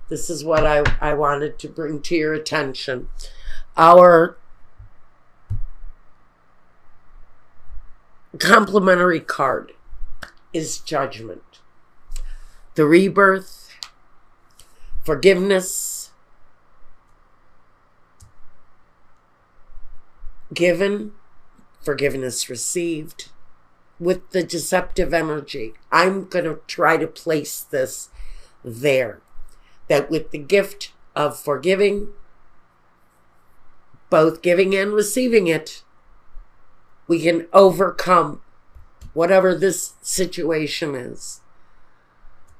This is what I wanted to bring to your attention. Our complementary card is Judgment. The rebirth, forgiveness, given, forgiveness received, with the deceptive energy. I'm going to try to place this there. That with the gift of forgiving, both giving and receiving it, we can overcome whatever this situation is.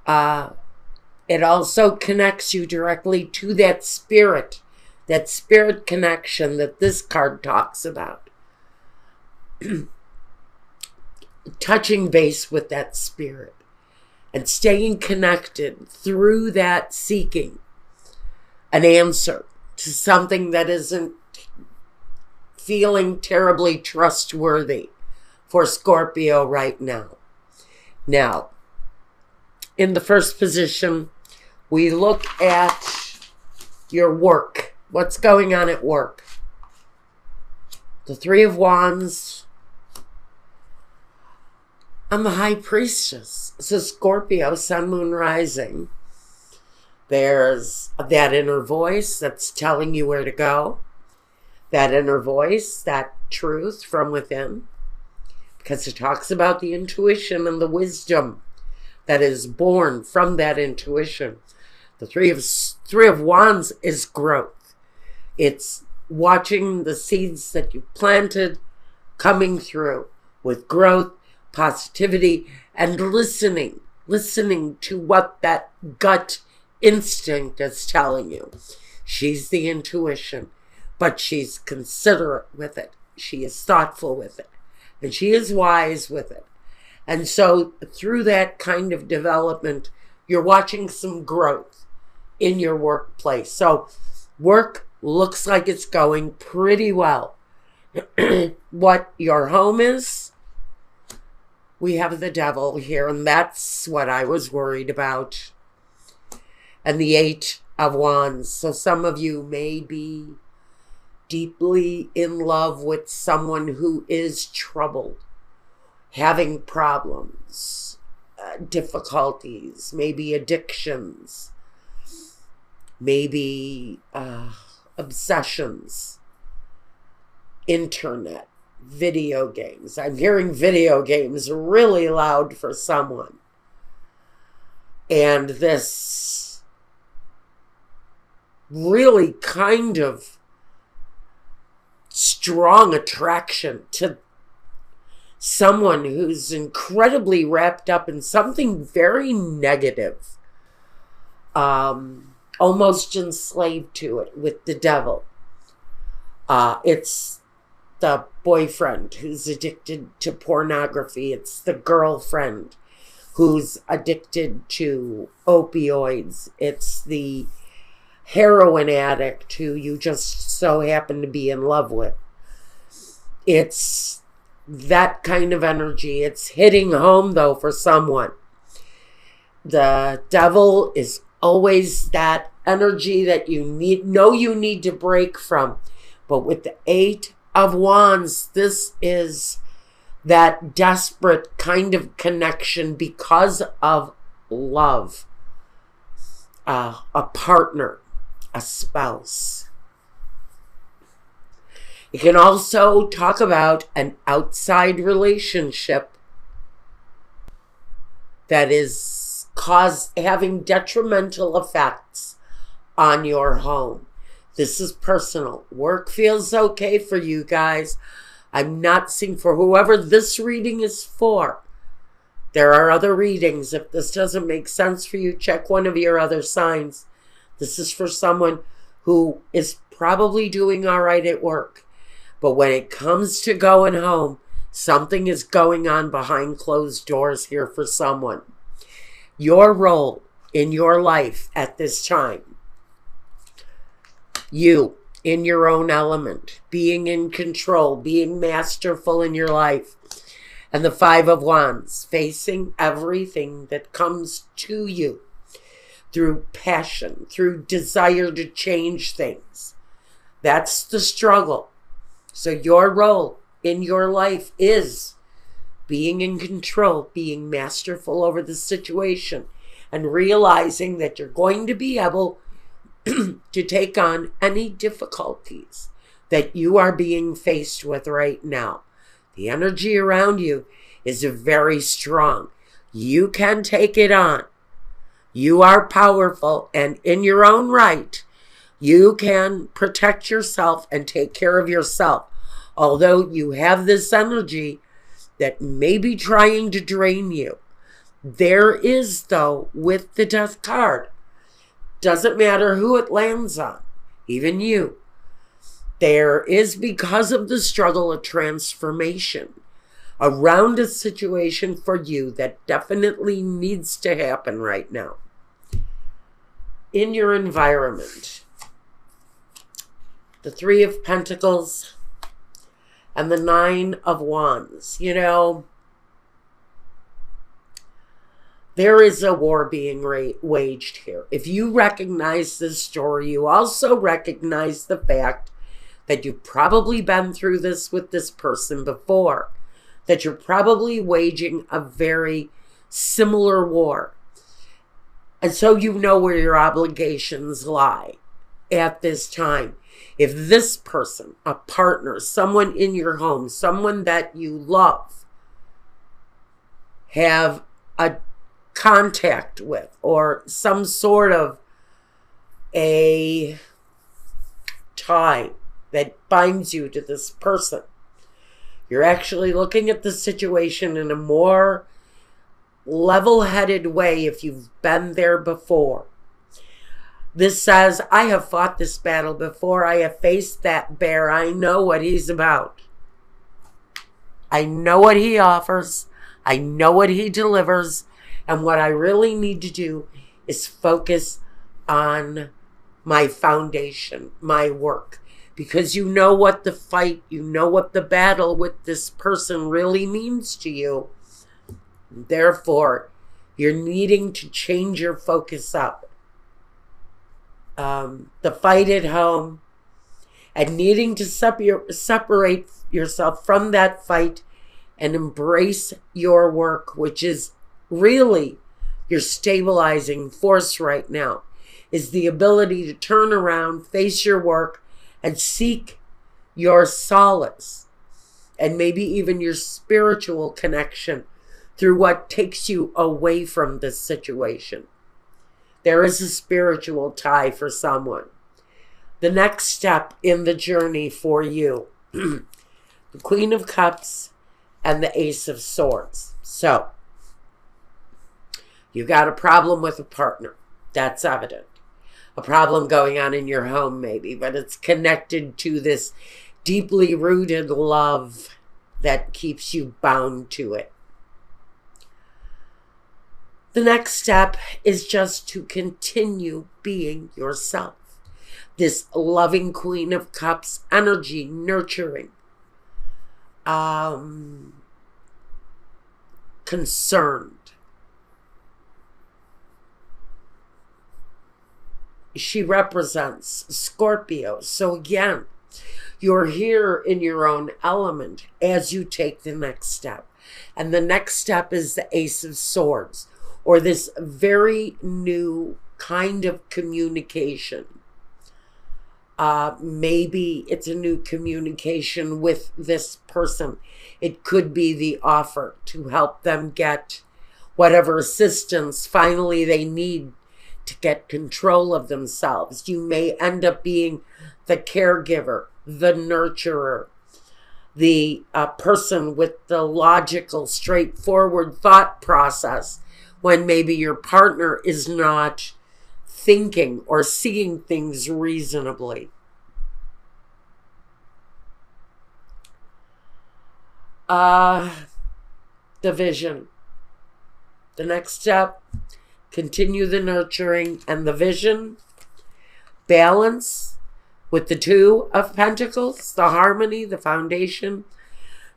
It also connects you directly to that spirit connection that this card talks about. Touching base with that spirit and staying connected through that, seeking an answer to something that isn't feeling terribly trustworthy for Scorpio right now. Now, in the first position, we look at your work. What's going on at work? The Three of Wands and the High Priestess. So Scorpio, Sun, Moon, Rising. There's that inner voice that's telling you where to go. That inner voice, that truth from within. Because it talks about the intuition and the wisdom that is born from that intuition. The Three of Wands is growth. It's watching the seeds that you planted coming through with growth, positivity, and listening to what that gut instinct is telling you. She's the intuition, but she's considerate with it. She is thoughtful with it, and she is wise with it. And so through that kind of development, you're watching some growth in your workplace. So work looks like it's going pretty well. What your home is, we have the Devil here, and that's what I was worried about. And the Eight of Wands. So some of you may be deeply in love with someone who is troubled, having problems, difficulties, maybe addictions, maybe obsessions, internet, video games. I'm hearing video games really loud for someone. And this really kind of strong attraction to someone who's incredibly wrapped up in something very negative, almost enslaved to it with the Devil. It's the boyfriend who's addicted to pornography. It's the girlfriend who's addicted to opioids. It's the heroin addict who you just so happen to be in love with. It's that kind of energy. It's hitting home, though, for someone. The Devil is always that energy that you need to break from. But with the Eight of Wands, this is that desperate kind of connection because of love. A partner, a spouse. You can also talk about an outside relationship that is having detrimental effects on your home. This is personal. Work feels okay for you guys. I'm not seeing, for whoever this reading is for. There are other readings. If this doesn't make sense for you, check one of your other signs. This is for someone who is probably doing all right at work. But when it comes to going home, something is going on behind closed doors here for someone. Your role in your life at this time, you in your own element, being in control, being masterful in your life, and the Five of Wands, facing everything that comes to you through passion, through desire to change things. That's the struggle. So your role in your life is being in control, being masterful over the situation, and realizing that you're going to be able to take on any difficulties that you are being faced with right now. The energy around you is very strong. You can take it on. You are powerful, and in your own right, you can protect yourself and take care of yourself. Although you have this energy that may be trying to drain you. There is, though, with the Death card, doesn't matter who it lands on, even you, there is, because of the struggle, a transformation around a situation for you that definitely needs to happen right now. In your environment, the Three of Pentacles and the Nine of Wands. You know, there is a war being waged here. If you recognize this story, you also recognize the fact that you've probably been through this with this person before, that you're probably waging a very similar war. And so you know where your obligations lie at this time. If this person, a partner, someone in your home, someone that you love, have a contact with or some sort of a tie that binds you to this person, you're actually looking at the situation in a more level-headed way if you've been there before. This says, I have fought this battle before. I have faced that bear. I know what he's about. I know what he offers. I know what he delivers. And what I really need to do is focus on my foundation, my work. Because you know what the fight, you know what the battle with this person really means to you. Therefore, you're needing to change your focus up. The fight at home and needing to separate yourself from that fight and embrace your work, which is really your stabilizing force right now, is the ability to turn around, face your work, and seek your solace and maybe even your spiritual connection through what takes you away from this situation. There is a spiritual tie for someone. The next step in the journey for you, the Queen of Cups and the Ace of Swords. So, you got a problem with a partner. That's evident. A problem going on in your home maybe, but it's connected to this deeply rooted love that keeps you bound to it. The next step is just to continue being yourself. This loving Queen of Cups energy, nurturing, concerned. She represents Scorpio. So again, you're here in your own element as you take the next step. And the next step is the Ace of Swords, or this very new kind of communication. Maybe it's a new communication with this person. It could be the offer to help them get whatever assistance finally they need to get control of themselves. You may end up being the caregiver, the nurturer, the person with the logical, straightforward thought process when maybe your partner is not thinking or seeing things reasonably. The vision. The next step, continue the nurturing and the vision. Balance with the Two of Pentacles, the harmony, the foundation.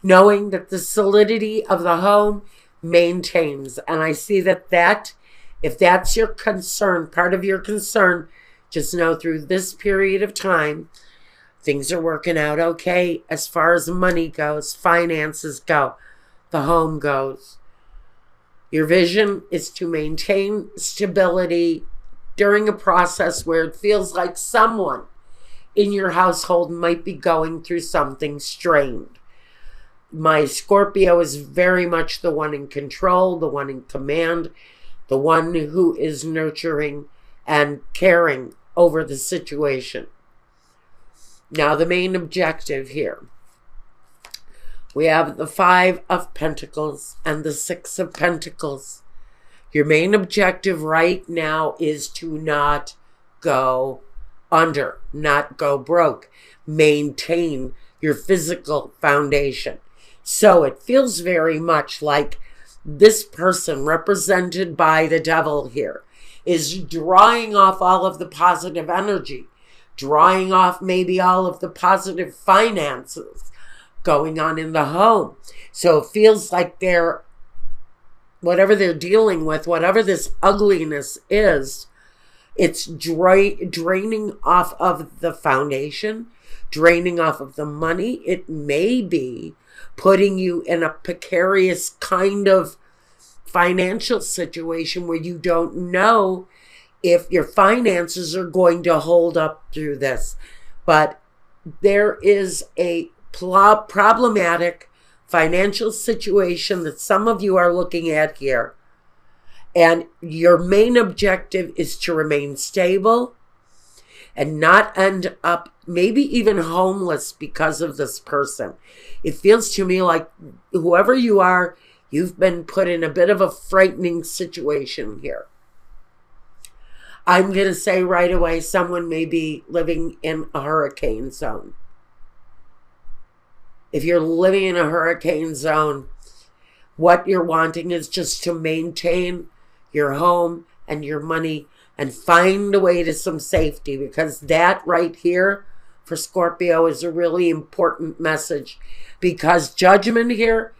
Knowing that the solidity of the home maintains. And I see that that If that's your concern, part of your concern, just know through this period of time, things are working out okay as far as money goes, finances go, the home goes. Your vision is to maintain stability during a process where it feels like someone in your household might be going through something strained. My Scorpio is very much the one in control, the one in command, the one who is nurturing and caring over the situation. Now, the main objective here. We have the 5 of Pentacles and the 6 of Pentacles. Your main objective right now is to not go under, not go broke. Maintain your physical foundation. So it feels very much like this person, represented by the devil here, is drawing off all of the positive energy, drawing off maybe all of the positive finances going on in the home. So it feels like they're, whatever they're dealing with, whatever this ugliness is, it's draining off of the foundation, draining off of the money. It may be putting you in a precarious kind of financial situation where you don't know if your finances are going to hold up through this. But there is a problematic financial situation that some of you are looking at here. And your main objective is to remain stable and not end up maybe even homeless because of this person. It feels to me like whoever you are, you've been put in a bit of a frightening situation here. I'm going to say right away, someone may be living in a hurricane zone. If you're living in a hurricane zone, what you're wanting is just to maintain your home and your money and find a way to some safety, because that right here for Scorpio is a really important message, because judgment here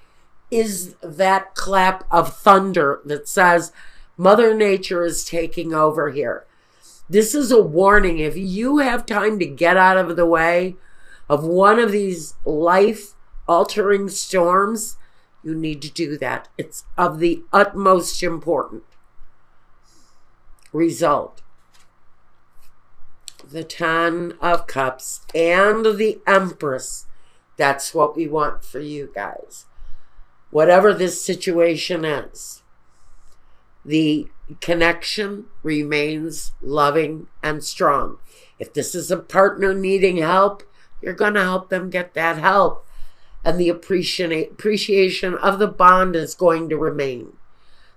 is that clap of thunder that says Mother Nature is taking over here. This is a warning. If you have time to get out of the way of one of these life-altering storms, you need to do that. It's of the utmost importance. Result. The 10 of Cups and the Empress. That's what we want for you guys. Whatever this situation is, the connection remains loving and strong. If this is a partner needing help, you're going to help them get that help. And the appreciation of the bond is going to remain.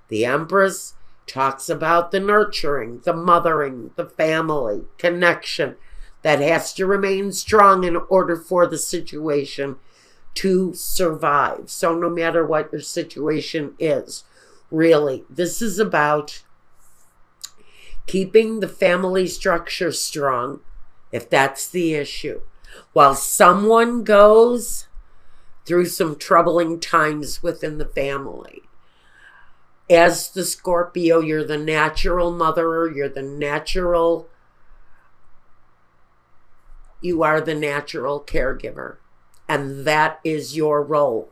The Empress talks about the nurturing, the mothering, the family connection that has to remain strong in order for the situation to survive. So no matter what your situation is, really, this is about keeping the family structure strong, if that's the issue, while someone goes through some troubling times within the family. As the Scorpio, you're the natural mother, you are the natural caregiver. And that is your role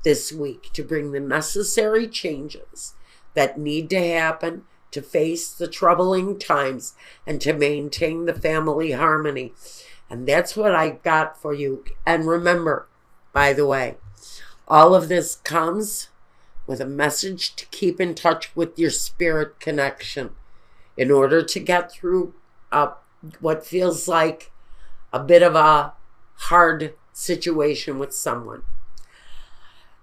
this week, to bring the necessary changes that need to happen to face the troubling times and to maintain the family harmony. And that's what I got for you. And remember, by the way, all of this comes with a message to keep in touch with your spirit connection in order to get through what feels like a bit of a hard situation with someone.